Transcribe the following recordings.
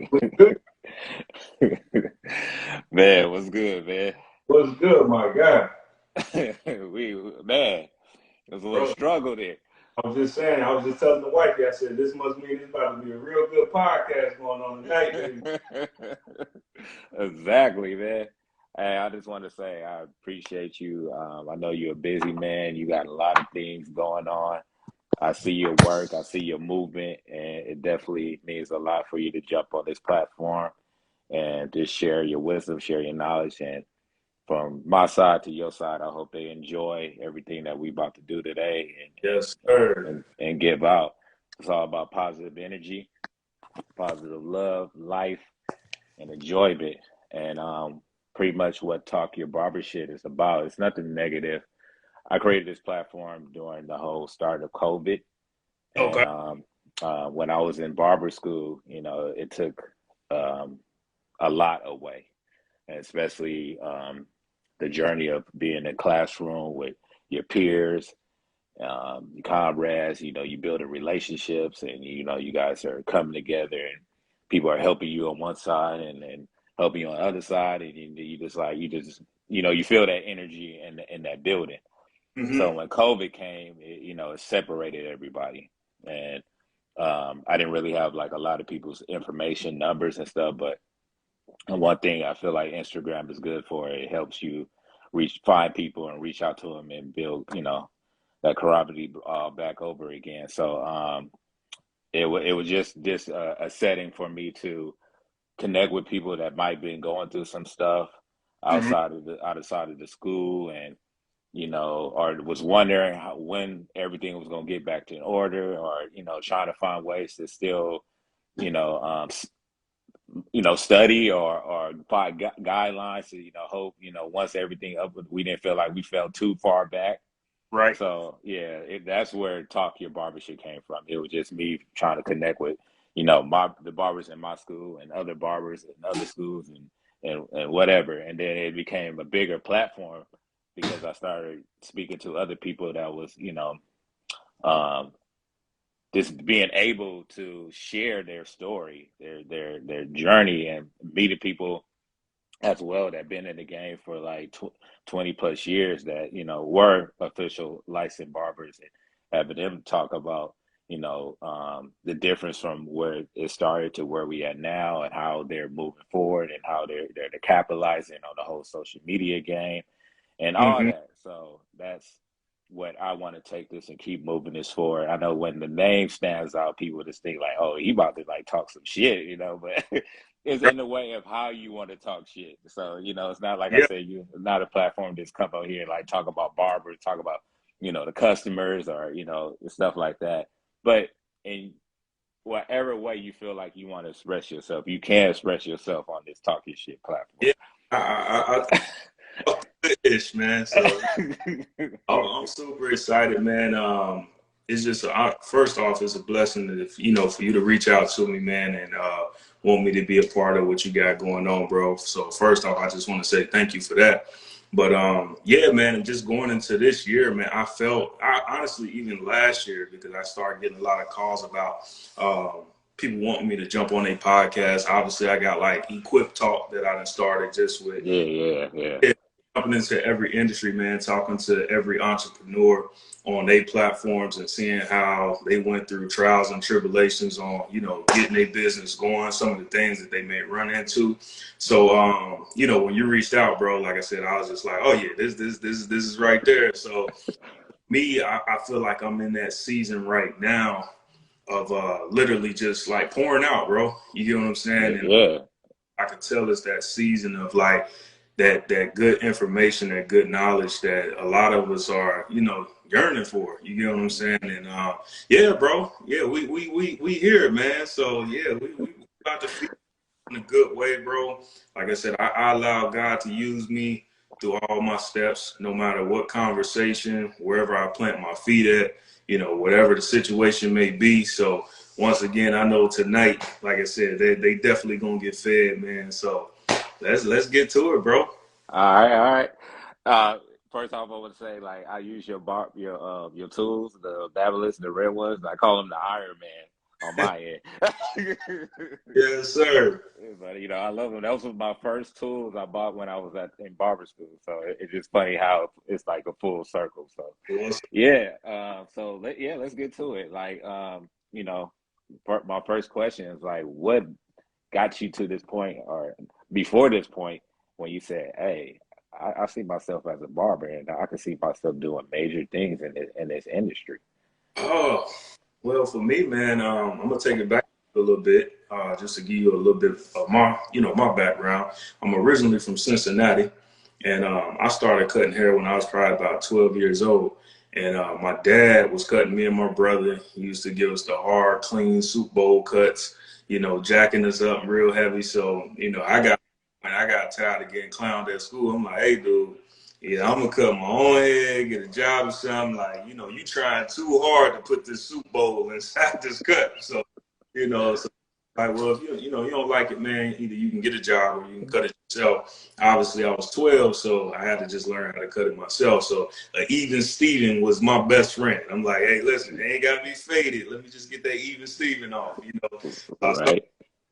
What's good? Man, what's good, man? What's good, my guy? Man, there's a little Bro, struggle there. I was just saying, I was just telling the wife, I said, this must mean it's about to be a real good podcast going on tonight, baby. Exactly, man. Hey, I just want to say I appreciate you. I know you're a busy man. You got a lot of things going on. I see your work, I see your movement, and it definitely means a lot for you to jump on this platform and just share your wisdom, share your knowledge, and from my side to your side, I hope they enjoy everything that we about to do today Yes, and sir. and give out. It's all about positive energy, positive love, life, and enjoyment. And pretty much what Talk Your Barbershit is about. It's nothing negative. I created this platform during the whole start of COVID, Okay. and when I was in barber school, it took um, a lot away, and especially the journey of being in a classroom with your peers, your comrades. You build relationships, and you guys are coming together, and people are helping you on one side, and helping you on the other side, and you feel that energy in that building. So Mm-hmm. when COVID came, it separated everybody, and I didn't really have like a lot of people's information, numbers, and stuff, but and one thing I feel like Instagram is good for, it helps you find people and reach out to them and build, that camaraderie back over again. So it was just this a setting for me to connect with people that might been going through some stuff Mm-hmm. outside of the school, and or was wondering when everything was going to get back to in order, or trying to find ways to still you know um, study or find guidelines to hope once everything up, we didn't feel like we fell too far back. Right. So yeah, that's where Talk Your Barbershop came from. It was just me trying to connect with the barbers in my school and other barbers in other schools, and whatever, and then it became a bigger platform because I started speaking to other people that was um, just being able to share their story, their journey, and meeting people as well that been in the game for like 20 plus years that were official licensed barbers, and having them talk about the difference from where it started to where we at now, and how they're moving forward, and how they're capitalizing on the whole social media game and all Mm-hmm. that. So that's what I want to take this and keep moving this forward. I know when the name stands out, people just think like, "Oh, he about to like talk some shit," but it's in the way of how you want to talk shit. So it's not like I Yeah. said, you not a platform just come out here and like talk about barbers, talk about the customers, or stuff like that. But in whatever way you feel like you want to express yourself, you can express yourself on this talking shit platform. Yeah. I ish, man. So I'm super excited, man. It's just first off, it's a blessing that if for you to reach out to me, man, and want me to be a part of what you got going on, bro. So first off, I just want to say thank you for that. But yeah, man, and just going into this year, man, I honestly even last year because I started getting a lot of calls about people wanting me to jump on a podcast. Obviously, I got like Equip Talk that I done started just with Yeah, yeah, yeah. jumping into every industry, man, talking to every entrepreneur on their platforms and seeing how they went through trials and tribulations on, getting their business going, some of the things that they may run into. So, when you reached out, bro, like I said, I was just like, oh yeah, this is right there. So me, I feel like I'm in that season right now of literally just like pouring out, bro. You get what I'm saying? And Yeah. I could tell it's that season of like that good information, that good knowledge that a lot of us are, yearning for. You get what I'm saying? And yeah, bro. Yeah, we here, man. So yeah, we about to feel in a good way, bro. Like I said, I allow God to use me through all my steps, no matter what conversation, wherever I plant my feet at, whatever the situation may be. So once again, I know tonight, like I said, they definitely gonna get fed, man. So let's get to it, bro. All right, all right. Uh, First off, I would say like I use your tools, the Babyliss, the red ones. I call them the Iron Man. on my end. Yes, sir. But I love them. Those were my first tools I bought when I was in barber school. So it's just funny how it's like a full circle. So Yes. yeah. Let's get to it. Like my first question is like, what got you to this point, or before this point, when you said, "Hey, I see myself as a barber, and I can see myself doing major things in this industry." Oh, well, for me, man, I'm gonna take it back a little bit, just to give you a little bit of my background. I'm originally from Cincinnati, and I started cutting hair when I was probably about 12 years old. And my dad was cutting me and my brother. He used to give us the hard, clean soup bowl cuts, jacking us up real heavy. So, when I got tired of getting clowned at school, I'm like, hey, dude. Yeah, I'm gonna cut my own hair, get a job or something. Like, you trying too hard to put this soup bowl inside this cut. So, so like, well, if you don't like it, man, either you can get a job or you can cut it yourself. Obviously, I was 12, so I had to just learn how to cut it myself. So, even Steven was my best friend. I'm like, hey, listen, it ain't gotta be faded. Let me just get that even Steven off. So I started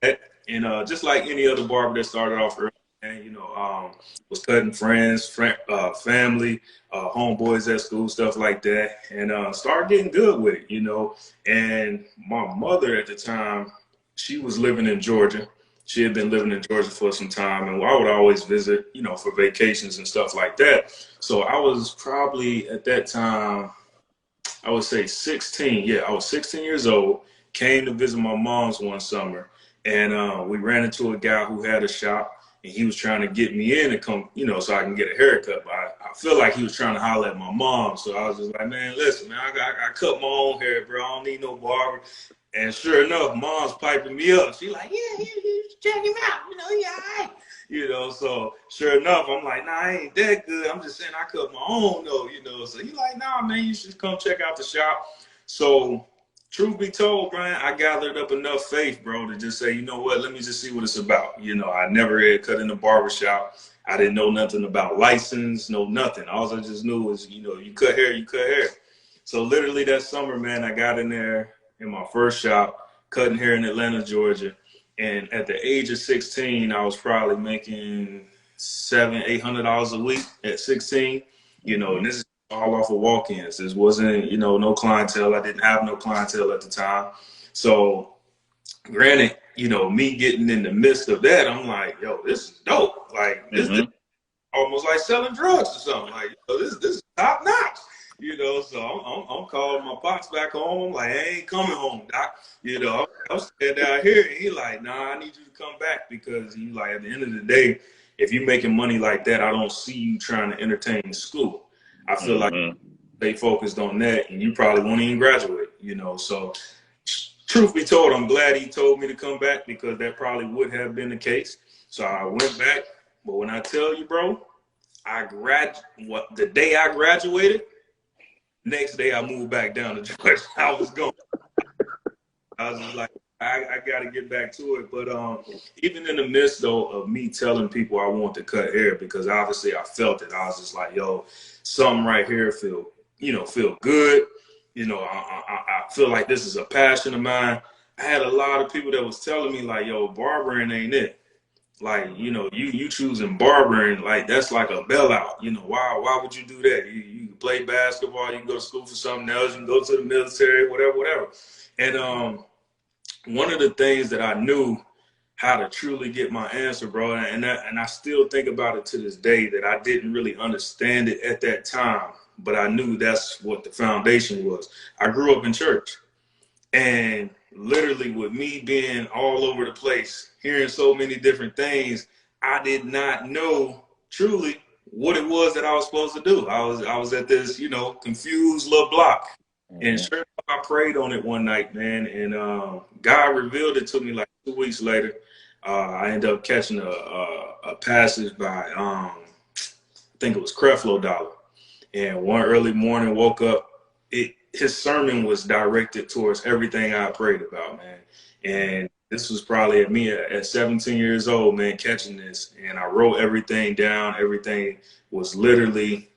Right. that, and just like any other barber that started off early, and was cutting family, homeboys at school, stuff like that, and started getting good with it. And my mother at the time, she was living in Georgia. She had been living in Georgia for some time, and I would always visit, for vacations and stuff like that. So I was probably at that time, I would say 16. Yeah, I was 16 years old. Came to visit my mom's one summer, and we ran into a guy who had a shop, and he was trying to get me in to come, so I can get a haircut. But I feel like he was trying to holler at my mom, so I was just like, man, listen, man, I cut my own hair, bro. I don't need no barber. And sure enough, mom's piping me up. She like, yeah, you check him out. Yeah, all right. So sure enough, I'm like, nah, I ain't that good. I'm just saying I cut my own though. So he like, nah, man, you should come check out the shop. So truth be told, Brian, I gathered up enough faith, bro, to just say, you know what, let me just see what it's about. I never had cut in a barbershop. I didn't know nothing about license, no nothing. All I just knew was, you cut hair, you cut hair. So literally that summer, man, I got in there in my first shop, cutting hair in Atlanta, Georgia. And at the age of 16, I was probably making $700-800 a week at 16. Mm-hmm. And this is all off of walk-ins. This wasn't, no clientele. I didn't have no clientele at the time. So granted, me getting in the midst of that, I'm like, yo, this is dope. Like this Mm-hmm. almost like selling drugs or something. Like, this is top notch. So I'm calling my pops back home. I'm like, I ain't coming home, doc. I'm staying down here, and he like, nah, I need you to come back because he like, at the end of the day, if you're making money like that, I don't see you trying to entertain school. I feel like Mm-hmm. they focused on that, and you probably won't even graduate. So truth be told, I'm glad he told me to come back because that probably would have been the case. So I went back, but when I tell you, bro, the day I graduated, next day I moved back down to Georgia. I was going. I was just like, I got to get back to it. But even in the midst though of me telling people I want to cut hair, because obviously I felt it. I was just like, yo, something right here feel good. I feel like this is a passion of mine. I had a lot of people that was telling me like, yo, barbering ain't it. Like, you choosing barbering, like that's like a bailout. Why would you do that? You can play basketball, you can go to school for something else, you can go to the military, whatever. And one of the things that I knew how to truly get my answer, bro, and I still think about it to this day, that I didn't really understand it at that time, but I knew that's what the foundation was. I grew up in church. And literally, with me being all over the place, hearing so many different things, I did not know truly what it was that I was supposed to do. I was at this, confused little block. And Mm-hmm. sure enough, I prayed on it one night, man, and God revealed it to me like 2 weeks later. I ended up catching a passage by I think it was Creflo Dollar. And one early morning, woke up. His sermon was directed towards everything I prayed about, man. And this was probably at 17 years old, man, catching this. And I wrote everything down. Everything was literally,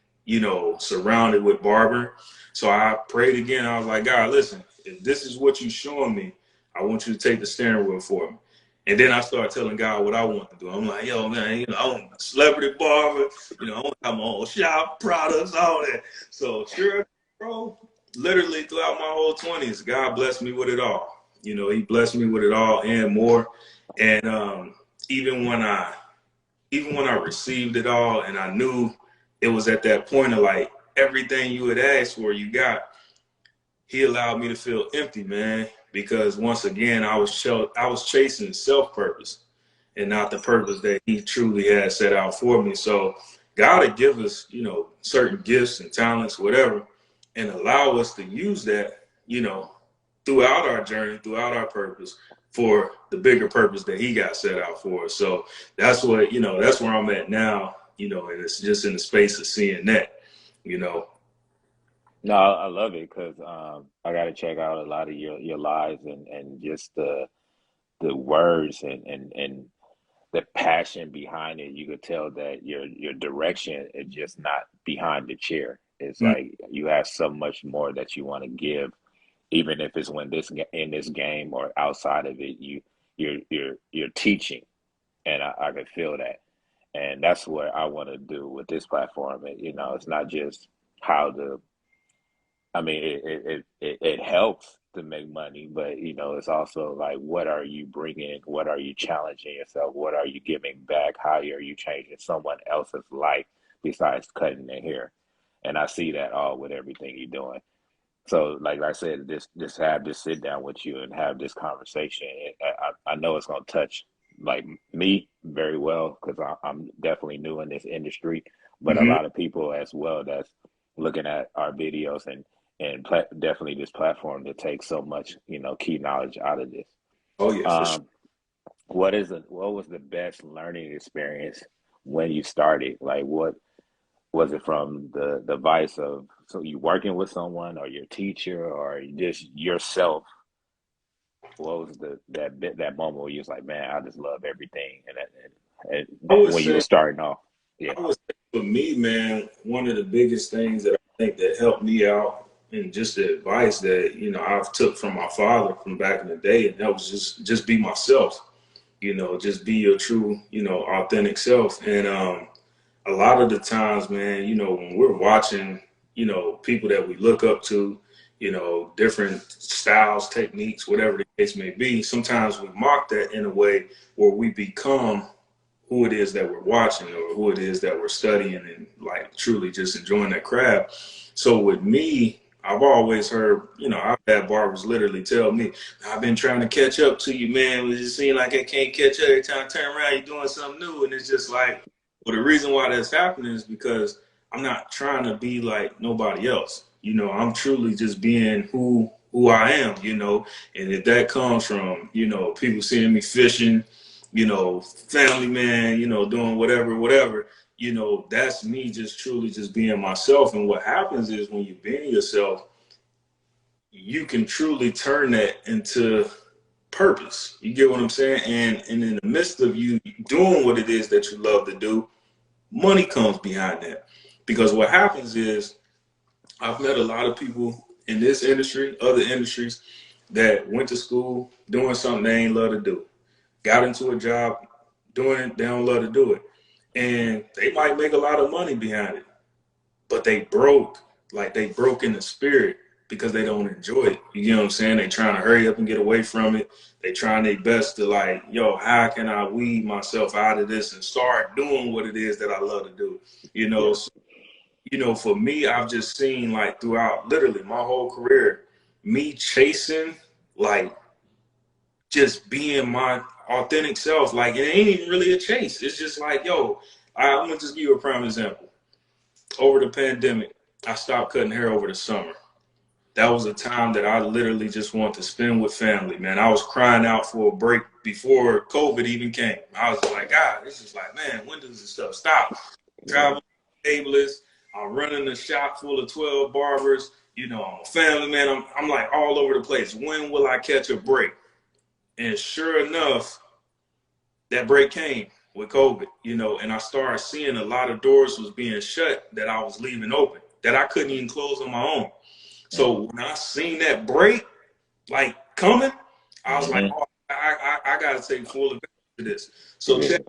surrounded with barbering. So I prayed again. I was like, God, listen, if this is what you're showing me, I want you to take the steering wheel for me. And then I started telling God what I want to do. I'm like, yo, man, I want a celebrity barber. I want to have my own shop, products, all that. So sure, bro, literally throughout my whole 20s, God blessed me with it all. He blessed me with it all and more. And even when I received it all and I knew it was at that point of like everything you had asked for, you got, he allowed me to feel empty, man, because once again, I was chasing self-purpose and not the purpose that he truly had set out for me. So God would give us, certain gifts and talents, whatever, and allow us to use that, throughout our journey, throughout our purpose for the bigger purpose that he got set out for us. So that's what, that's where I'm at now, and it's just in the space of seeing that, you know. No, I love it because I got to check out a lot of your lives and just the words and the passion behind it. You could tell that your direction is just not behind the chair. It's Mm. like you have so much more that you want to give, even if it's in this game or outside of it. You're teaching, and I can feel that, and that's what I want to do with this platform. And it's not just how to. I mean, it helps to make money, but it's also like, what are you bringing? What are you challenging yourself? What are you giving back? How are you changing someone else's life besides cutting their hair? And I see that all with everything you're doing. So, like I said, just have this sit down with you and have this conversation. I know it's gonna touch like me very well because I'm definitely new in this industry, but a Mm-hmm. lot of people as well that's looking at our videos and definitely this platform to take so much key knowledge out of this. Oh yeah, for sure. Um, what was the best learning experience when you started? Like what was it from the vice of so you working with someone or your teacher or just yourself? What was that moment where you was like, man, I just love everything, I would when you were say, starting off? Yeah. for me, man, one of the biggest things that I think that helped me out and just the advice that, I've took from my father from back in the day, and that was just be myself, just be your true, authentic self. And a lot of the times, man, when we're watching, people that we look up to, different styles, techniques, whatever the case may be, sometimes we mock that in a way where we become who it is that we're watching or who it is that we're studying and like truly just enjoying that craft. So with me, I've always heard, I've had barbers literally tell me, I've been trying to catch up to you, man. It just seems like I can't catch up. Every time I turn around, you're doing something new. And it's just like, well, the reason why that's happening is because I'm not trying to be like nobody else. I'm truly just being who I am, and if that comes from, people seeing me fishing, family man, doing whatever, that's me just truly just being myself. And what happens is when you being yourself, you can truly turn that into purpose. You get what I'm saying? And in the midst of you doing what it is that you love to do, money comes behind that. Because what happens is I've met a lot of people in this industry, other industries, that went to school doing something they ain't love to do. Got into a job doing it, they don't love to do it. And they might make a lot of money behind it, but they broke in the spirit because they don't enjoy it. You know what I'm saying? They trying to hurry up and get away from it. They trying their best to like, yo, how can I weed myself out of this and start doing what it is that I love to do? Yeah. So, for me, I've just seen like throughout literally my whole career, me chasing like just being my authentic self. Like it ain't even really a chase. It's just like, yo, I'm gonna just give you a prime example. Over the pandemic, I stopped cutting hair over the summer. That was a time that I literally just wanted to spend with family, man. I was crying out for a break before COVID even came. I was like, God, this is like, man, when does this stuff stop? Yeah. Traveling ableist, I'm running a shop full of 12 barbers. I'm a family man. I'm like all over the place. When will I catch a break? And sure enough, that break came with COVID, and I started seeing a lot of doors was being shut that I was leaving open that I couldn't even close on my own. Mm. So when I seen that break like coming, I was like, Mm-hmm. oh, I got to take full advantage of this. So Yeah. check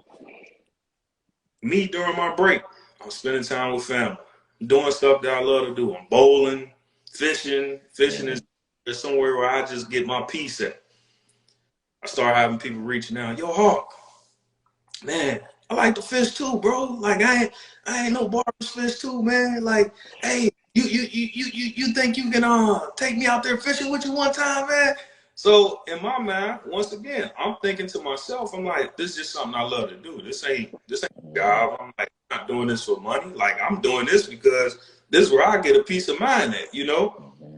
me during my break. I'm spending time with family, doing stuff that I love to do. I'm bowling, fishing. Fishing Mm-hmm. is somewhere where I just get my peace at. I start having people reaching out, yo, Hawk, man, I like to fish too, bro. Like I ain't no barbers fish too, man. Like, hey, you think you can take me out there fishing with you one time, man? So in my mind, once again, I'm thinking to myself, I'm like, this is just something I love to do. This ain't a job. I'm like, I'm not doing this for money. Like I'm doing this because this is where I get a peace of mind at, you know? Mm-hmm.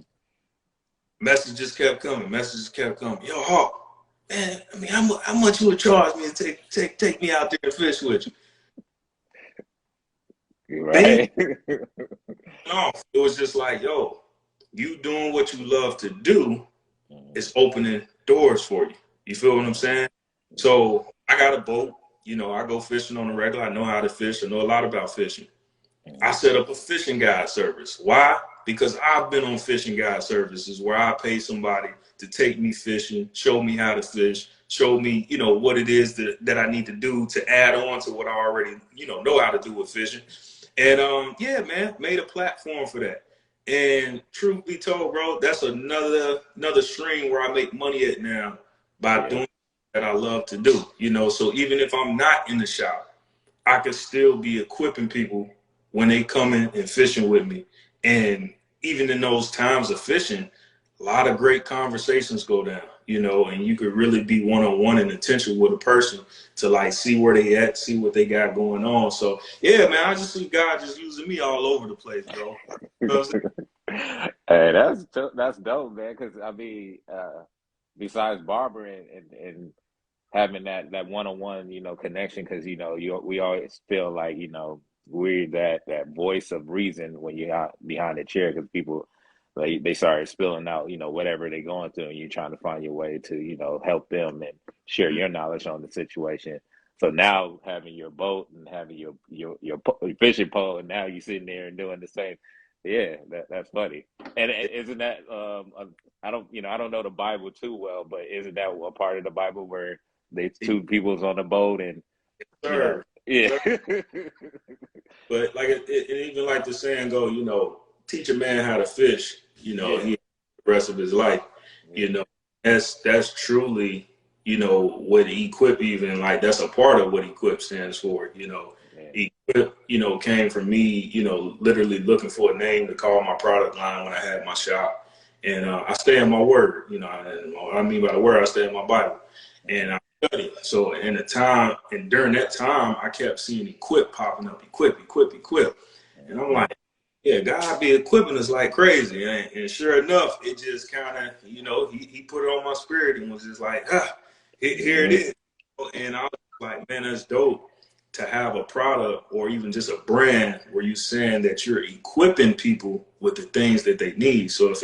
Messages kept coming. Messages kept coming. Yo, Hawk, man, I mean, how much you would charge me to take me out there and fish with you? Bing Right. off. It was just like, yo, you doing what you love to do Mm-hmm. is opening doors for you. You feel what I'm saying? So I got a boat. You know, I go fishing on the regular. I know how to fish. I know a lot about fishing. I Mm-hmm. set up a fishing guide service. Why? Because I've been on fishing guide services where I pay somebody to take me fishing, show me how to fish, show me, you know, what it is that I need to do to add on to what I already, know how to do with fishing. And yeah, man, made a platform for that. And truth be told, bro, that's another stream where I make money at now by Yeah. doing that I love to do. So even if I'm not in the shop, I could still be equipping people when they come in and fishing with me. And even in those times of fishing, a lot of great conversations go down, and you could really be one-on-one and intentional with a person to like see where they at, see what they got going on. So yeah, man, I just see God just using me all over the place, bro. You know what I'm Hey, that's dope, man. Because I mean, besides barbering and having that one-on-one, connection, because we always feel like we're that voice of reason when you're out behind the chair, because people like they start spilling out whatever they're going through, and you're trying to find your way to help them and share saying? your knowledge on the situation. So now having your boat and having your fishing pole, and now you're sitting there and doing the same. Yeah, that's funny. And isn't that I don't know the Bible too well, but isn't that a part of the Bible where they Yes, two people's on the boat and sir. yeah. Sir. But like it even like the saying go, teach a man how to fish, Yeah. he the rest of his life. You Yeah. know, that's truly, what equip even like that's a part of what equip stands for. Yeah. Equip, came from me, literally looking for a name to call my product line when I had my shop. And I stay in my word, and what I mean by the word, I stay in my Bible. And Mhm. study. So in the time and during that time, I kept seeing equip popping up, equip, equip, equip. And I'm Mhm. like, yeah, God be equipping us like crazy. And sure enough, it just kind of, he put it on my spirit and was just like, here it Mhm. is. And I was like, man, that's dope to have a product or even just a brand where you're saying that you're equipping people with the things that they need. So if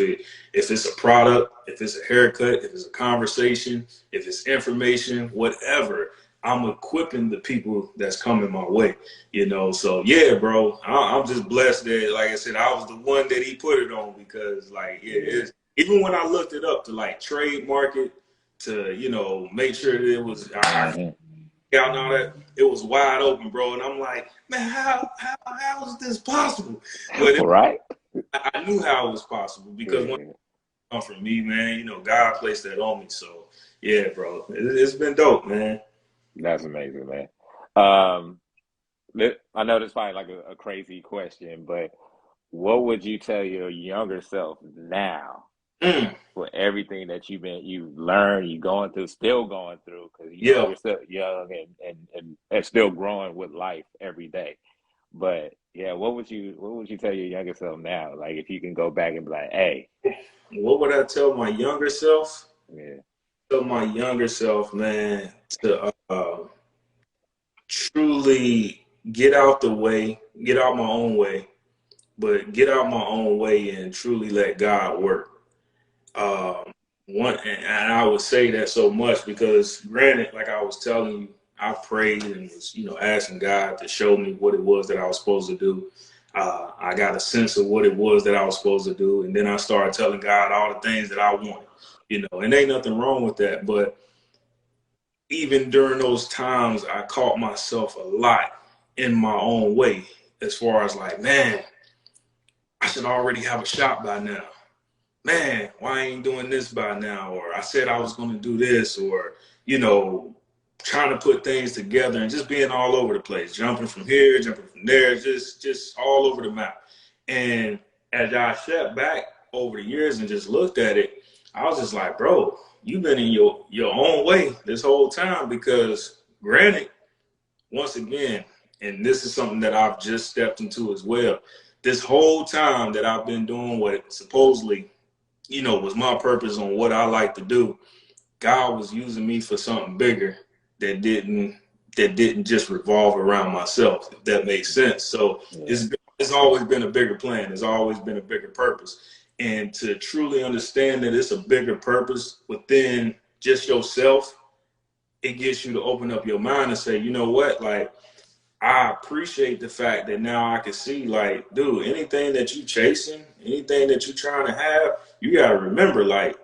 it's a product, if it's a haircut, if it's a conversation, if it's information, whatever, I'm equipping the people that's coming my way. So yeah, bro, I'm just blessed that, like I said, I was the one that he put it on because, like, yeah, Yeah. it's even when I looked it up to like trademark it to, make sure that it was I Mhm. out and all that, it was wide open, bro. And I'm like, man, how is this possible? But Right? I knew how it was possible because when it Yeah. come from me, man, God placed that on me. So yeah, bro, it's been dope, man. That's amazing, man. Um, I know this is probably like a crazy question, but what would you tell your younger self now Mm, for everything that you've learned, you going through, still going through, because yeah. you're still young and still growing with life every day. But yeah, what would you tell your younger self now? Like if you can go back and be like, hey, What would I tell my younger self? yeah, Tell my younger self, man, to truly get out the way, get out my own way, but get out my own way and truly let God work. Um, and I would say that so much because, granted, like I was telling you, I prayed and was, asking God to show me what it was that I was supposed to do. I got a sense of what it was that I was supposed to do, and then I started telling God all the things that I wanted. And ain't nothing wrong with that. But even during those times, I caught myself a lot in my own way, as far as like, man, I should already have a shop by now. Man, why I ain't doing this by now? Or I said I was going to do this, or, you know, trying to put things together and just being all over the place, jumping from here, jumping from there, just all over the map. And as I stepped back over the years and just looked at it, I was just like, bro, you've been in your own way this whole time. Because granted, once again, and this is something that I've just stepped into as well, this whole time that I've been doing what supposedly, was my purpose on what I like to do, God was using me for something bigger that didn't just revolve around myself, if that makes sense. So Yeah. it's always been a bigger plan. It's always been a bigger purpose. And to truly understand that it's a bigger purpose within just yourself, it gets you to open up your mind and say, you know what, like, I appreciate the fact that now I can see, like, dude, anything that you chasing, anything that you trying to have, you got to remember, like,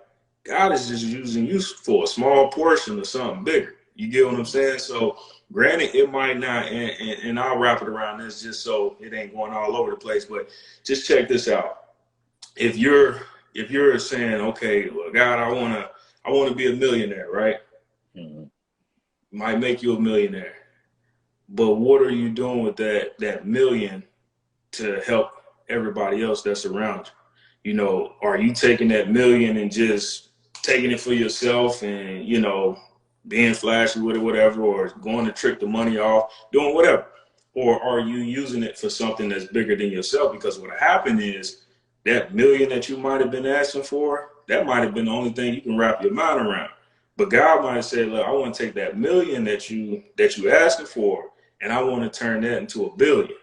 God is just using you for a small portion of something bigger. You get what I'm saying? So, granted, it might not, and I'll wrap it around this just so it ain't going all over the place, but just check this out. If you're saying, okay, well, God, I wanna be a millionaire, right? Mm-hmm. Might make you a millionaire. But what are you doing with that million to help everybody else that's around you? Are you taking that million and just taking it for yourself and, being flashy with it, whatever, or going to trick the money off, doing whatever? Or are you using it for something that's bigger than yourself? Because what happened is that million that you might have been asking for, that might have been the only thing you can wrap your mind around. But God might have said, look, I want to take that million that you asking for, and I want to turn that into a billion.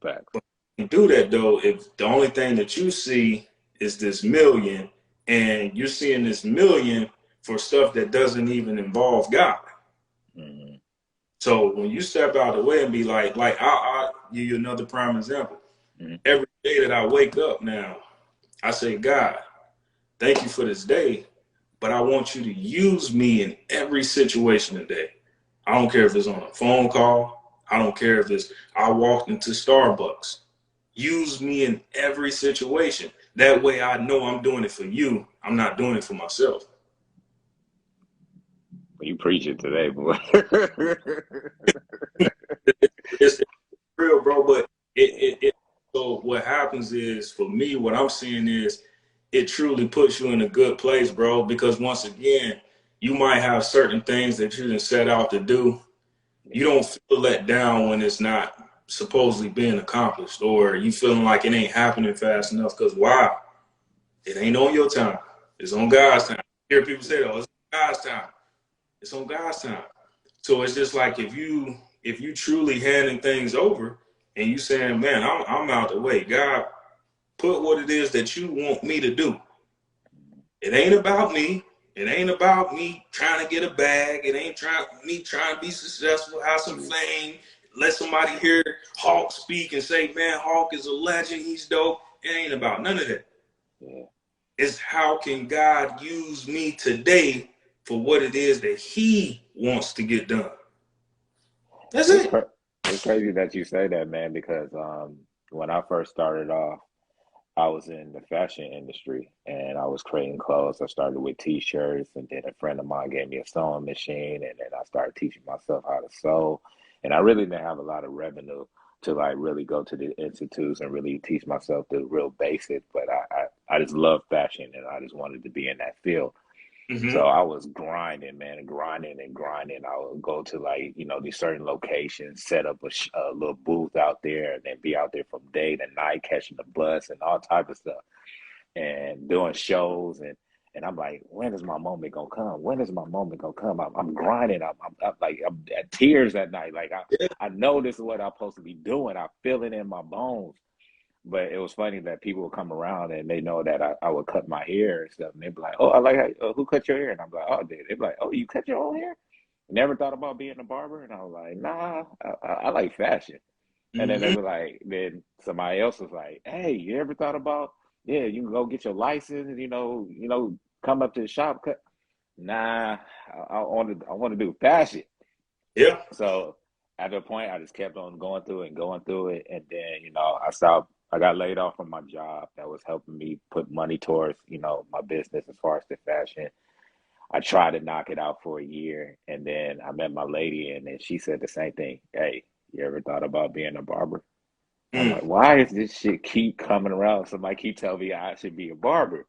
Facts. But you do that though, if the only thing that you see is this million, and you're seeing this million for stuff that doesn't even involve God. Mm-hmm. So when you step out of the way and be like I'll give you another prime example. Mm-hmm. Every day that I wake up now, I say, God, thank you for this day, but I want you to use me in every situation today. I don't care if it's on a phone call. I don't care if it's I walked into Starbucks. Use me in every situation. That way I know I'm doing it for you. I'm not doing it for myself. You preach it today, boy. It's real, bro, but so what happens is, for me, what I'm seeing is it truly puts you in a good place, bro, because once again, you might have certain things that you didn't set out to do. You don't feel let down when it's not supposedly being accomplished, or you feeling like it ain't happening fast enough. Because why? It ain't on your time. It's on God's time. I hear people say, "Oh, it's on God's time." It's on God's time. So it's just like if you truly handing things over and you saying, "Man, I'm out the way. God, put what it is that you want me to do. It ain't about me. It ain't about me trying to get a bag. It ain't me trying to be successful, have some fame, let somebody hear Hawk speak and say, man, Hawk is a legend. He's dope. It ain't about none of that. Yeah. It's how can God use me today for what it is that he wants to get done. That's It's it. cra- it's crazy that you say that, man, because when I first started off, I was in the fashion industry and I was creating clothes. I started with t-shirts, and then a friend of mine gave me a sewing machine, and then I started teaching myself how to sew. And I really didn't have a lot of revenue to like really go to the institutes and really teach myself the real basics, but I just love fashion and I just wanted to be in that field. So Mm-hmm. I was grinding, man, grinding and grinding. I would go to like, these certain locations, set up a little booth out there, and then be out there from day to night, catching the bus and all type of stuff, and doing shows. And I'm like, when is my moment gonna come? When is my moment gonna come? I'm grinding. I'm like, I'm at tears at night. Like Yeah. I know this is what I'm supposed to be doing. I feel it in my bones. But it was funny that people would come around and they know that I would cut my hair and stuff. And they'd be like, oh, I like how, who cut your hair? And I'm like, oh, dude. They'd be like, oh, you cut your own hair? Never thought about being a barber? And I was like, nah, I like fashion. And then they Mm-hmm. were like, then somebody else was like, "Hey, you ever thought about, yeah, you can go get your license and come up to the shop cut." Nah, I want to do fashion. Yeah. So at the point, I just kept on going through it and going through it, and then I stopped. I got laid off from my job that was helping me put money towards my business as far as the fashion. I tried to knock it out for a year, and then I met my lady, and then she said the same thing. Hey, you ever thought about being a barber? I'm Mm. like, why is this shit keep coming around? Somebody keep telling me I should be a barber.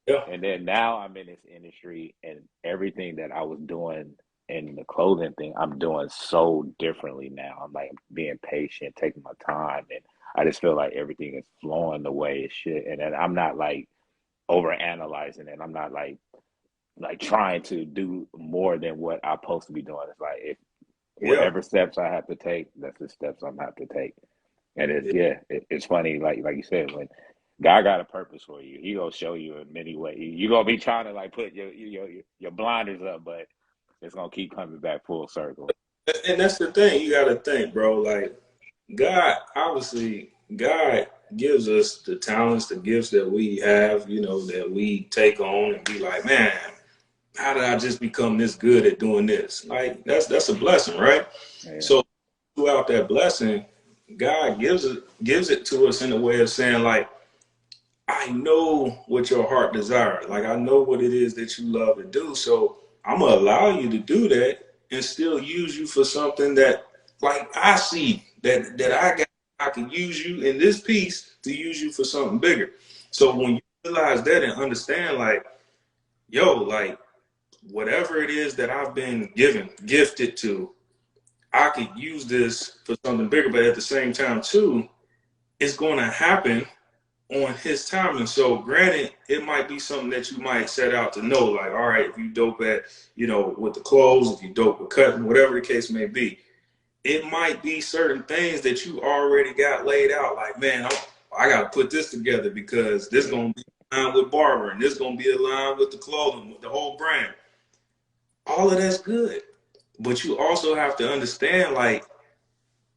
Yeah. And then now I'm in this industry, and everything that I was doing in the clothing thing, I'm doing so differently now. I'm like being patient, taking my time, and I just feel like everything is flowing the way it should. And then I'm not like over analyzing it. I'm not like trying to do more than what I'm supposed to be doing. It's like if Yeah. whatever steps I have to take, that's the steps I'm have to take. And Yeah. it's funny, like you said, when God got a purpose for you, He gonna show you in many ways. You gonna be trying to like put your blinders up, but it's gonna keep coming back full circle. And that's the thing. You got to think, bro. Like, God, obviously, God gives us the talents, the gifts that we have, that we take on and be like, man, how did I just become this good at doing this? Like, that's a blessing, right? Yeah, So throughout that blessing, God gives it to us in a way of saying, like, I know what your heart desires. Like, I know what it is that you love to do. So I'm gonna allow you to do that and still use you for something that, like, I see that yeah, I got. I can use you in this piece to use you for something bigger. So when you realize that and understand, like, yo, like, whatever it is that I've been gifted to, I could use this for something bigger. But at the same time, too, it's going to happen on his time. And so, granted, it might be something that you might set out to know, like, all right, if you dope at, with the clothes, if you dope with cutting, whatever the case may be, it might be certain things that you already got laid out. Like, man, I got to put this together because this yeah, going to be aligned with barbering. This going to be aligned with the clothing, with the whole brand. All of that's good. But you also have to understand, like,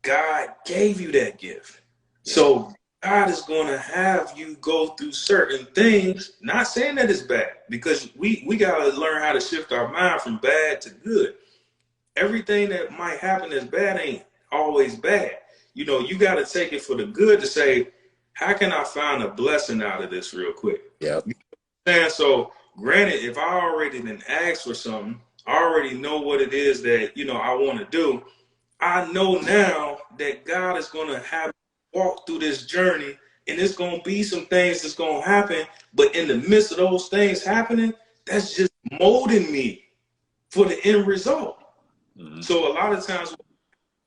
God gave you that gift. yeah, So God is going to have you go through certain things. Not saying that it's bad, because we got to learn how to shift our mind from bad to good. Everything that might happen as bad ain't always bad. You got to take it for the good to say, how can I find a blessing out of this real quick? yep, And so, granted, if I already didn't ask for something, I already know what it is that I want to do. I know now that God is going to have me walk through this journey, and there's going to be some things that's going to happen. But in the midst of those things happening, that's just molding me for the end result. hmm, So a lot of times,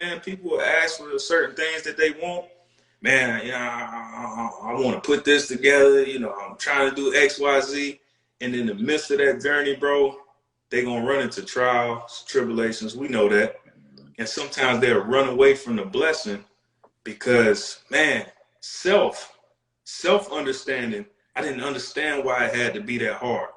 man, people will ask for certain things that they want. Man, I want to put this together. I'm trying to do X, Y, Z. And in the midst of that journey, bro, they're going to run into trials, tribulations. We know that. And sometimes they'll run away from the blessing because, man, self understanding, I didn't understand why it had to be that hard.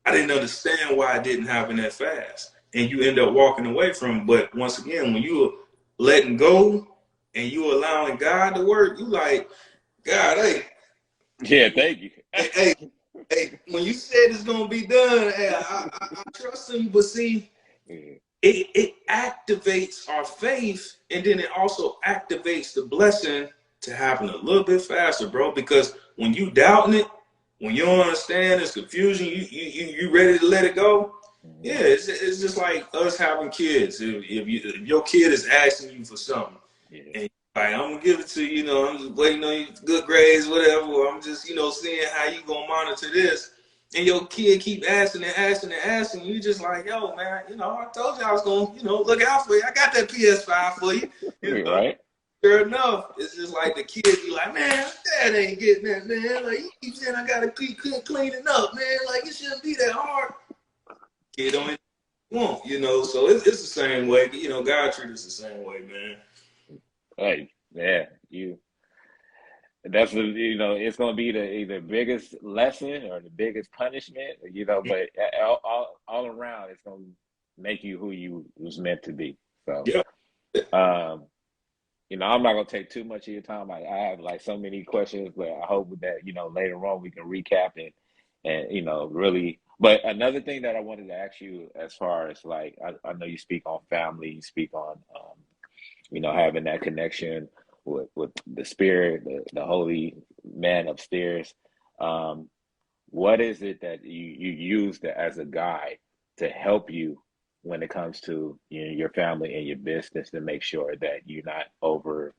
I didn't understand why it didn't happen that fast. And you end up walking away from it. But once again, when you are letting go and you allowing God to work, you like, God, hey, yeah. Thank you. hey, hey, hey, when you said it's gonna be done, hey, I trust you. But see, Yeah, it activates our faith, and then it also activates the blessing to happen a little bit faster, bro. Because when you doubting it, when you don't understand, it's confusion. You ready to let it go? Yeah, hmm, it's just like us having kids. If your kid is asking you for something, yeah, and you're like, I'm gonna give it to you, I'm just waiting on you, good grades, whatever. Or I'm just seeing how you gonna monitor this. And your kid keep asking and asking and asking. You just like, yo, man, I told you I was gonna, look out for you. I got that PS5 for you. You know, right. sure enough, it's just like the kids be like, man, dad ain't getting that, man. Like, you keep saying I gotta keep cleaning up, man. Like, it shouldn't be that hard. Kid don't want. So it's the same way. God treats us the same way, man. Hey, yeah, you. That's it's going to be the either biggest lesson or the biggest punishment, but all around, it's going to make you who you was meant to be. So, Yeah. um, I'm not gonna take too much of your time. I have like so many questions, but I hope that later on we can recap it and really. But another thing that I wanted to ask you, as far as like, I know you speak on family, you speak on having that connection with the spirit, the holy man upstairs. Um, what is it that you use as a guide to help you when it comes to your family and your business, to make sure that you're not over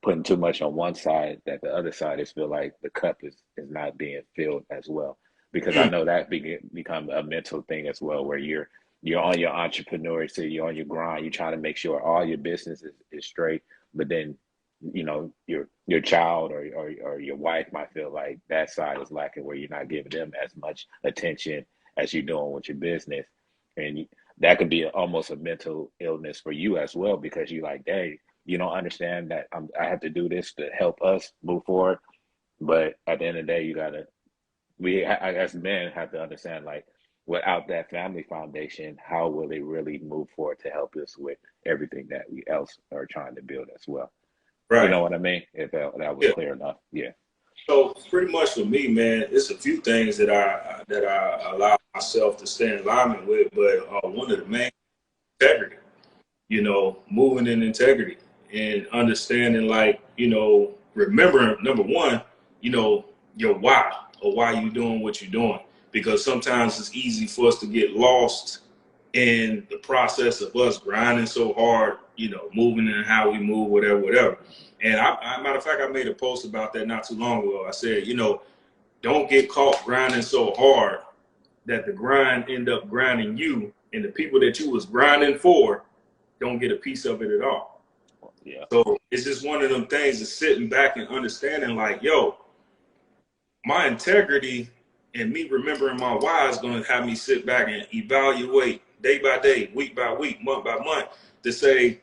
putting too much on one side, that the other side is feel like the cup is not being filled as well? Because I Mm, know that become a mental thing as well, where you're on your entrepreneur, so you're on your grind, you're trying to make sure all your business is straight, but then your child or your wife might feel like that side is lacking, where you're not giving them as much attention as you're doing with your business. And that could be almost a mental illness for you as well, because you're like, hey, you don't understand that I have to do this to help us move forward. But at the end of the day, as men, have to understand, like, without that family foundation, how will they really move forward to help us with everything that we else are trying to build as well? You right. know what I mean? If that was Yeah. clear enough. Yeah. So pretty much for me, man, it's a few things that I allow myself to stay in alignment with, but one of the main, integrity. Moving in integrity and understanding, like, remembering, number one, your why, or why you doing what you're doing. Because sometimes it's easy for us to get lost in the process of us grinding so hard, moving and how we move, whatever, whatever. And matter of fact, I made a post about that not too long ago. I said, don't get caught grinding so hard that the grind end up grinding you, and the people that you was grinding for don't get a piece of it at all. Yeah. So it's just one of them things of sitting back and understanding, like, yo, my integrity and me remembering my why is going to have me sit back and evaluate day by day, week by week, month by month, to say,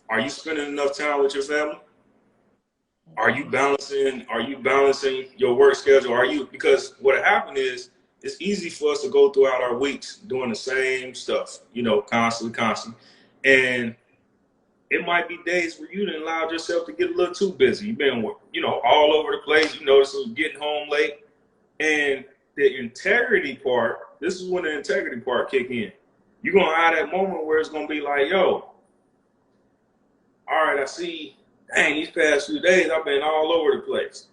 are you spending enough time with your family? Are you Mm-hmm. balancing? Are you balancing your work schedule? Because what happened is, it's easy for us to go throughout our weeks doing the same stuff, constantly. And it might be days where you didn't allow yourself to get a little too busy. You've been, all over the place. You notice it was getting home late. And the integrity part, this is when the integrity part kick in. You're going to have that moment where it's going to be like, yo, all right, I see, dang, these past few days, I've been all over the place.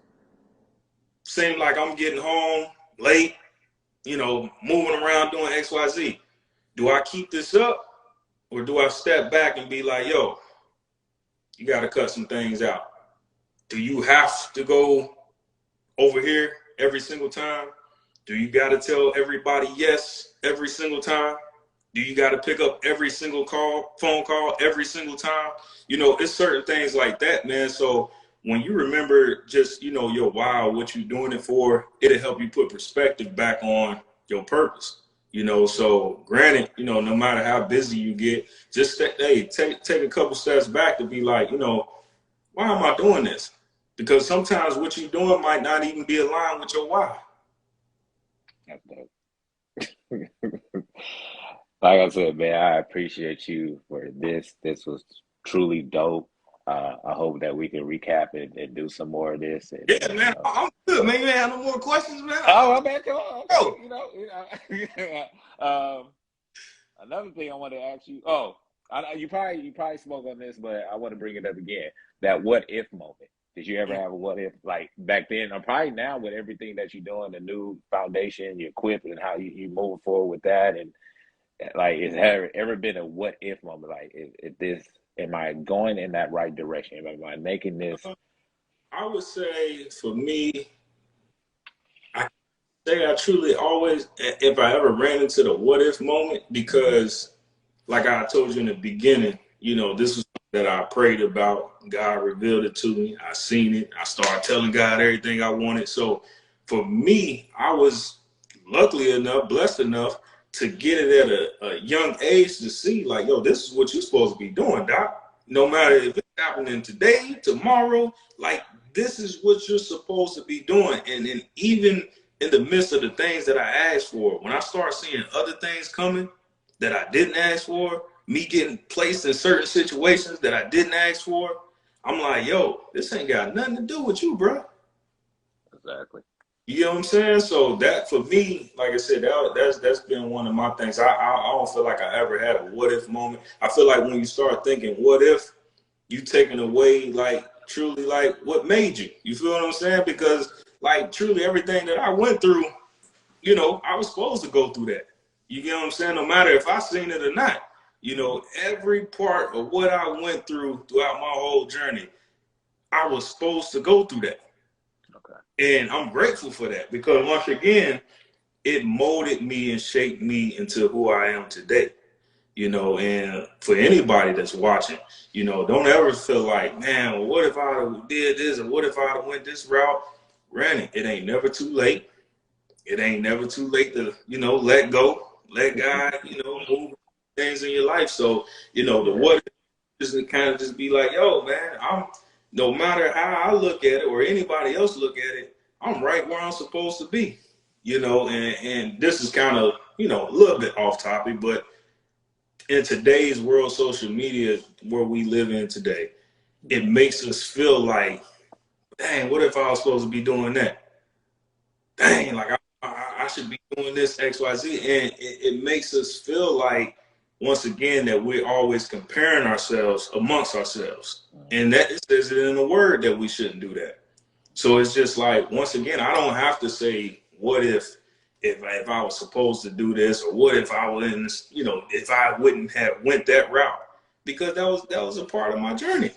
Seems like I'm getting home late, moving around doing X, Y, Z. Do I keep this up, or do I step back and be like, yo, you got to cut some things out? Do you have to go over here every single time? Do you got to tell everybody yes every single time? Do you got to pick up every single phone call every single time? It's certain things like that, man. So when you remember just, your why, what you're doing it for, it'll help you put perspective back on your purpose. So granted, no matter how busy you get, just take a couple steps back to be like, why am I doing this? Because sometimes what you're doing might not even be aligned with your why. That's dope. Like I said, man, I appreciate you for this. This was truly dope. I hope that we can recap it and do some more of this. And Yeah, man, I'm good, man. You ain't have no more questions, man. oh, I'm back on. Okay, Go. Another thing I want to ask you. Oh, you probably spoke on this, but I want to bring it up again. That what if moment. Did you ever have a what if, like back then, or probably now, with everything that you're doing, the new foundation, your equip, and how you moving forward with that, and like, is there ever been a what if moment? Like, is this, am I going in that right direction? Am I making this? I would say for me, I say I truly always, if I ever ran into the what if moment, Mm-hmm. because like I told you in the beginning, this was something that I prayed about. God revealed it to me. I seen it. I started telling God everything I wanted. So for me, I was luckily enough, blessed enough to get it at a young age to see, like, yo, this is what you're supposed to be doing, Doc. No matter if it's happening today, tomorrow, like, this is what you're supposed to be doing. And then even in the midst of the things that I asked for, when I start seeing other things coming that I didn't ask for, me getting placed in certain situations that I didn't ask for, I'm like, yo, this ain't got nothing to do with you, bro. Exactly. You know what I'm saying? So that for me, like I said, that's been one of my things. I don't feel like I ever had a what if moment. I feel like when you start thinking what if, you taking away like truly like what made you. You feel what I'm saying? Because like truly everything that I went through, I was supposed to go through that. You get what I'm saying? No matter if I seen it or not. Every part of what I went through throughout my whole journey, I was supposed to go through that. Okay. And I'm grateful for that because once again, it molded me and shaped me into who I am today. And for anybody that's watching, don't ever feel like, man, well, what if I did this or what if I went this route? Granted, it ain't never too late. It ain't never too late to, let go, let God, move things in your life. So, the what is to kind of just be like, yo, man, no matter how I look at it or anybody else look at it, I'm right where I'm supposed to be. And this is kind of, a little bit off topic, but in today's world, social media, where we live in today, it makes us feel like, dang, what if I was supposed to be doing that? Dang, like I should be doing this X, Y, Z. And it makes us feel like, once again, that we're always comparing ourselves amongst ourselves. And that it says it in the word that we shouldn't do that. So it's just like, once again, I don't have to say, what if I was supposed to do this, or what if I was in this, if I wouldn't have went that route, because that was a part of my journey.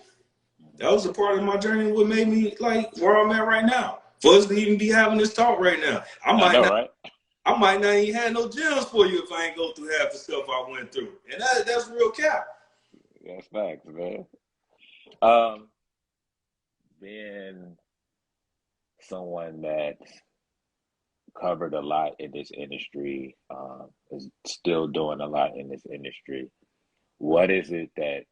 That was a part of my journey. What made me like where I'm at right now. For us to even be having this talk right now, I I might know, not, right? I might not even have no gems for you if I ain't go through half the stuff I went through, and that's real cap. That's facts, man. Um, being someone that's covered a lot in this industry, is still doing a lot in this industry. What is it that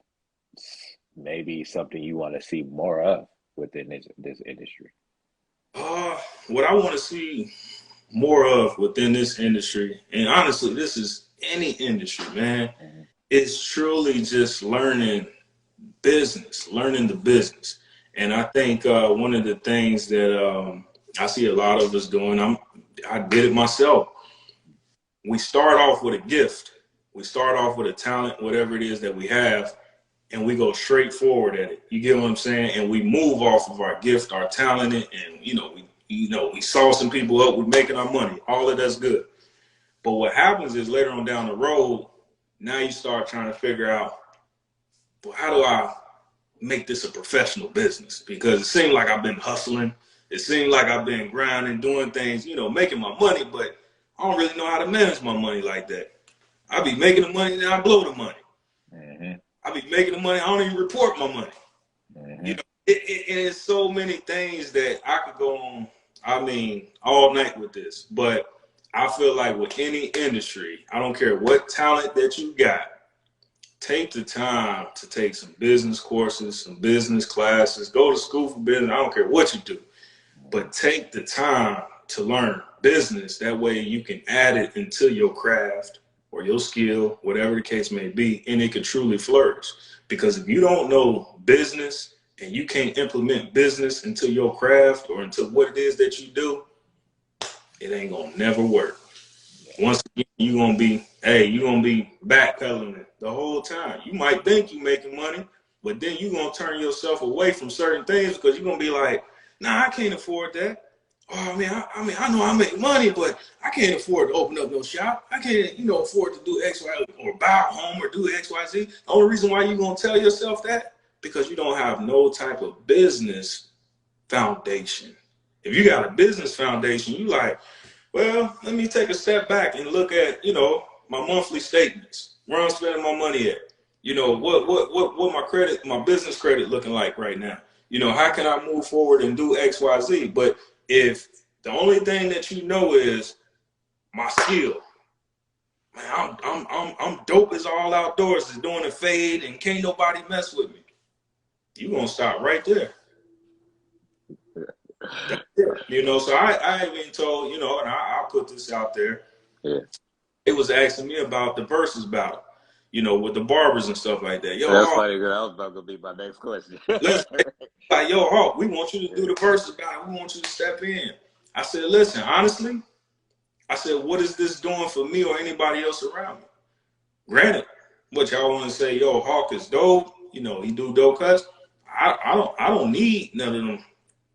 maybe something you want to see more of within this industry? What I want to see more of within this industry, and honestly, this is any industry, man. Mm-hmm. It's truly just learning the business. And I think one of the things that I see a lot of us doing, I did it myself. We start off with a gift. We start off with a talent, whatever it is that we have, and we go straight forward at it. You get what I'm saying? And we move off of our gift, our talent, and we saw some people up, we're making our money. All of that's good. But what happens is later on down the road, now you start trying to figure out, well, how do I make this a professional business? Because it seemed like I've been hustling. It seemed like I've been grinding, doing things, making my money, but I don't really know how to manage my money like that. I be making the money, then I blow the money. Mm-hmm. I be making the money, I don't even report my money. Mm-hmm. It's so many things that I could go on, all night with this. But I feel like with any industry, I don't care what talent that you got, take the time to take some business courses, some business classes, go to school for business. I don't care what you do, but take the time to learn business. That way you can add it into your craft or your skill, whatever the case may be, and it can truly flourish. Because if you don't know business and you can't implement business into your craft or into what it is that you do, it ain't gonna never work. Once again, you gonna be backpedaling it the whole time. You might think you making money, but then you gonna turn yourself away from certain things because you're gonna be like, nah, I can't afford that. Oh man, I know I make money, but I can't afford to open up no shop. I can't, afford to do X, Y, or buy a home or do X, Y, Z. The only reason why you gonna tell yourself that, because you don't have no type of business foundation. If you got a business foundation, you like, well, let me take a step back and look at, my monthly statements. Where I'm spending my money at. What my business credit looking like right now. How can I move forward and do X, Y, Z? But if the only thing that you know is my skill, man, I'm dope as all outdoors, is doing a fade and can't nobody mess with me. You gonna stop right there. That's it. So I even told, and I'll put this out there. Yeah. It was asking me about the versus battle. you know, with the barbers and stuff like that. Yo, That's Hawk, funny because that was about to be my next question. listen, like, yo, Hawk, we want you to do the verses, guy. We want you to step in. I said, listen, honestly, I said, what is this doing for me or anybody else around me? Granted, what y'all want to say, yo, Hawk is dope. You know, he do dope cuts. I don't need none of them.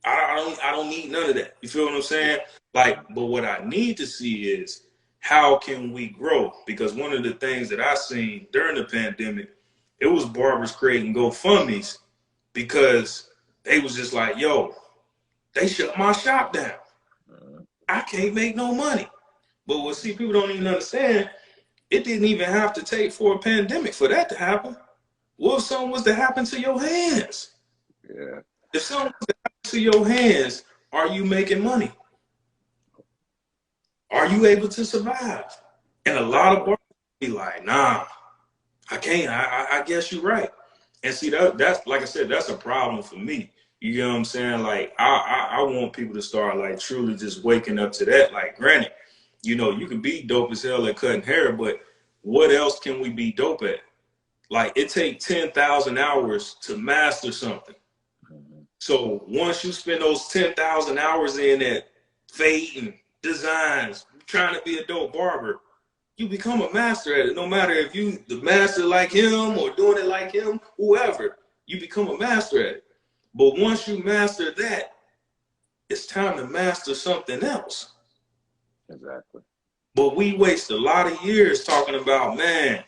I don't need none of that. You feel what I'm saying? Like, but what I need to see is how can we grow? Because one of the things that I seen during the pandemic, it was barbers creating GoFundMe's because they was just like, yo, they shut my shop down. I can't make no money. But what see, people don't even understand, it didn't even have to take for a pandemic for that to happen. What if something was to happen to your hands? Yeah. If something was to happen to your hands, are you making money? Are you able to survive? And a lot of barbers be like, nah, I can't. I guess you're right. And see, that's like I said, that's a problem for me. You know what I'm saying? Like, I want people to start like truly just waking up to that. Like, granted, you know, you can be dope as hell at cutting hair, but what else can we be dope at? Like, it takes 10,000 hours to master something. So once you spend those 10,000 hours in at fading, designs, trying to be a dope barber, you become a master at it. No matter if you the master like him or doing it like him, whoever, you become a master at it. But once you master that, it's time to master something else. Exactly. But we waste a lot of years talking about, man,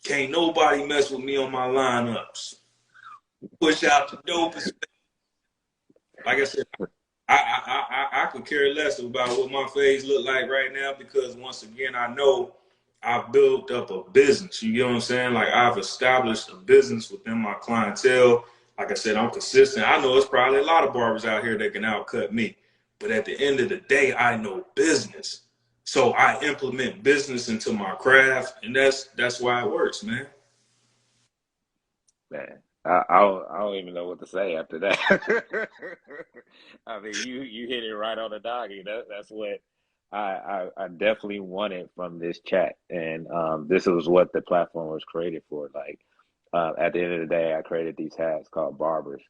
can't nobody mess with me on my lineups. Push out the dopest. Like I said, I could care less about what my face look like right now because once again, I know I've built up a business. You get what I'm saying? Like I've established a business within my clientele. Like I said, I'm consistent. I know it's probably a lot of barbers out here that can outcut me. But at the end of the day, I know business. So I implement business into my craft, and that's why it works, man. Man, I don't even know what to say after that. I mean, you hit it right on the doggy. That's what I definitely wanted from this chat, and this was what the platform was created for. Like at the end of the day, I created these hats called barbers,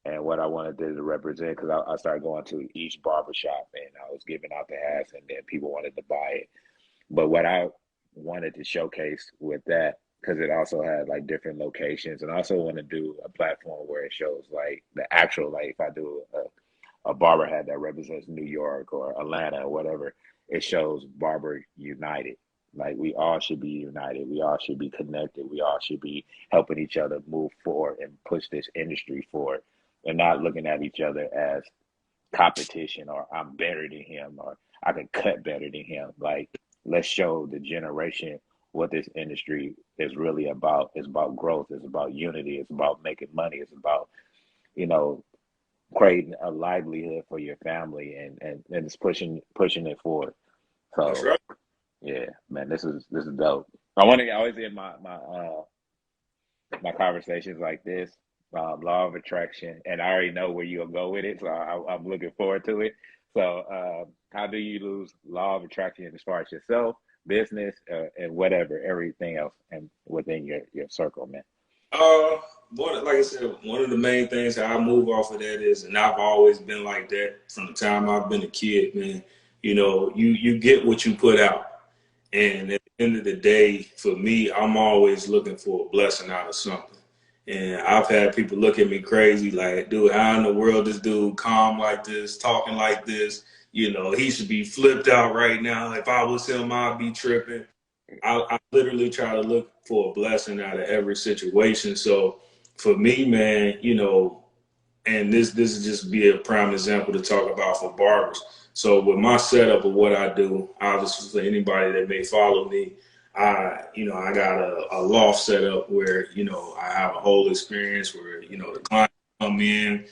and what I wanted to represent because I started going to each barber shop and I was giving out the hats, and then people wanted to buy it. But what I wanted to showcase with that, because it also had like different locations, and I also want to do a platform where it shows like the actual, like if I do a barber hat that represents New York or Atlanta or whatever, it shows Barber United. Like we all should be united. We all should be connected. We all should be helping each other move forward and push this industry forward, and not looking at each other as competition or I'm better than him or I can cut better than him. Like let's show the generation what this industry is really about. It's about growth. It's about unity. It's about making money. It's about, you know, creating a livelihood for your family and it's pushing it forward. That's So right. yeah, man, this is dope. I want to always end my conversations like this. Law of attraction, and I already know where you'll go with it, so I'm looking forward to it. So, how do you lose law of attraction as far as yourself, business, and whatever, everything else, and within your circle, man? Uh, like I said, one of the main things that I move off of that is, and I've always been like that from the time I've been a kid, man. You know, you get what you put out. And at the end of the day, for me, I'm always looking for a blessing out of something. And I've had people look at me crazy, like, dude, how in the world this dude calm like this, talking like this? You know, he should be flipped out right now. If I was him, I'd be tripping. I literally try to look for a blessing out of every situation. So for me, man, you know, and this is just be a prime example to talk about for barbers. So with my setup of what I do, obviously for anybody that may follow me, I got a loft set up where, you know, I have a whole experience where, you know, the client come in,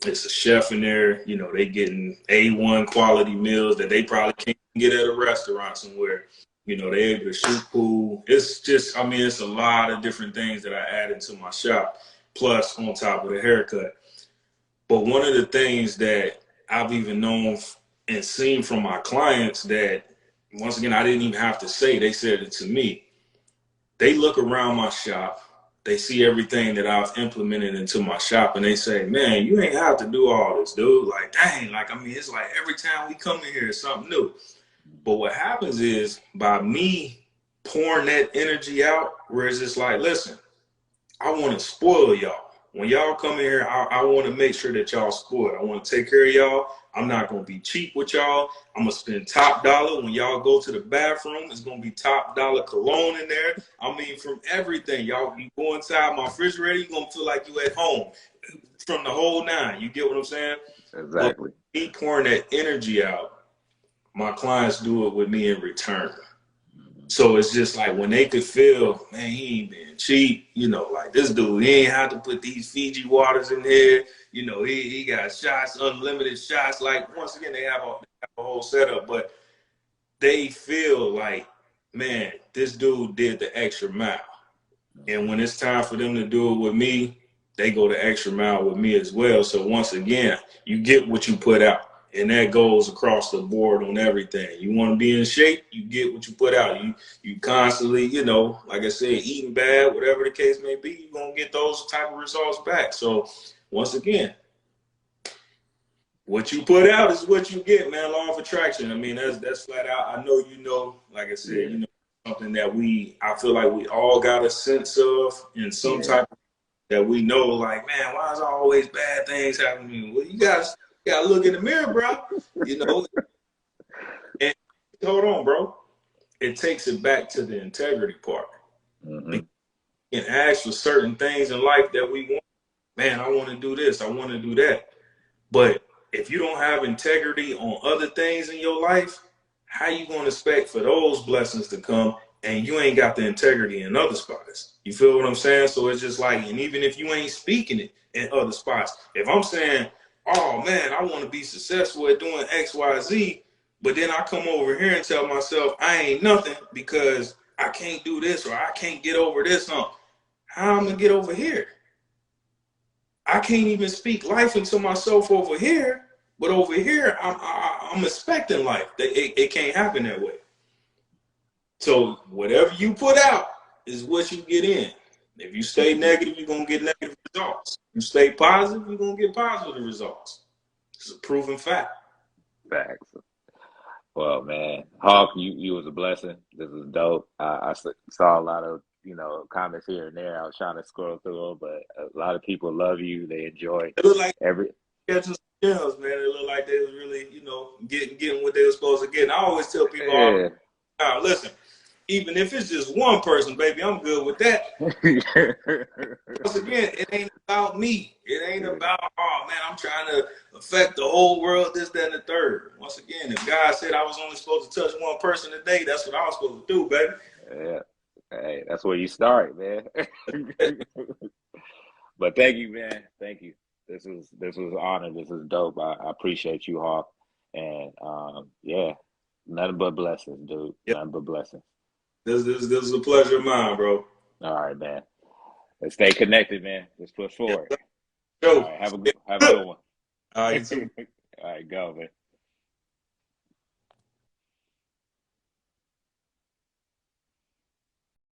it's a chef in there, you know, they getting A1 quality meals that they probably can't get at a restaurant somewhere. You know, they able to shoot pool. It's just, I mean, it's a lot of different things that I added to my shop, plus on top of the haircut. But one of the things that I've even known and seen from my clients that, once again, I didn't even have to say, they said it to me. they look around my shop, they see everything that I've implemented into my shop, and they say, man, you ain't have to do all this, dude. Like, dang, like, I mean, it's like every time we come in here, it's something new. But what happens is by me pouring that energy out, where it's just like, listen, I want to spoil y'all. When y'all come in here, I want to make sure that y'all spoiled. I want to take care of y'all. I'm not going to be cheap with y'all. I'm going to spend top dollar. When y'all go to the bathroom, it's going to be top dollar cologne in there. I mean, from everything. Y'all, you go inside my refrigerator, you're going to feel like you at home from the whole nine. You get what I'm saying? Exactly. But me pouring that energy out, my clients do it with me in return. So it's just like when they could feel, man, he ain't being cheap, you know, like this dude, he ain't have to put these Fiji waters in here. You know, he got shots, unlimited shots. Like, once again, they have a whole setup, but they feel like, man, this dude did the extra mile. And when it's time for them to do it with me, they go the extra mile with me as well. So once again, you get what you put out. And that goes across the board on everything. You want to be in shape, you get what you put out. You constantly, you know, like I said, eating bad, whatever the case may be, you're going to get those type of results back. So once again, what you put out is what you get, man. Law of attraction. I mean, that's flat out. I know, you know, like I said, you know, something that I feel like we all got a sense of in some type of, that we know, like, man, why is always bad things happening? Well, you gotta look in the mirror, bro. You know, and hold on, bro. It takes it back to the integrity part. Mm-hmm. You can ask for certain things in life that we want. Man, I want to do this. I want to do that. But if you don't have integrity on other things in your life, how you going to expect for those blessings to come and you ain't got the integrity in other spots? You feel what I'm saying? So it's just like, and even if you ain't speaking it in other spots, if I'm saying, oh man, I want to be successful at doing X, Y, Z, but then I come over here and tell myself I ain't nothing because I can't do this or I can't get over this, how I'm going to get over here? I can't even speak life into myself over here, but over here, I'm expecting life. It can't happen that way. So whatever you put out is what you get in. If you stay negative, you're going to get negative results. If you stay positive, you're going to get positive results. It's a proven fact. Facts. Well, man, Hawk, you was a blessing. This was dope. I saw a lot of, you know, comments here and there. I was trying to scroll through them, but a lot of people love you. They enjoy It looked like every. catching some gems, man. It looked like they was really, you know, getting what they were supposed to get. And I always tell people, Yeah. listen, even if it's just one person, baby, I'm good with that. Once again, it ain't about me. It ain't about, oh man, I'm trying to affect the whole world, this, that, and the third. Once again, if God said I was only supposed to touch one person a day, that's what I was supposed to do, baby. Yeah. Hey, that's where you start, man. But thank you, man. Thank you. This was an honor. This is dope. I appreciate you, Hawk. And yeah, nothing but blessings, dude. Yep. Nothing but blessings. This is a pleasure of mine, bro. All right, man. Let's stay connected, man. Let's push forward. Yo, All right, have a good one. all right, you too. All right, go, man.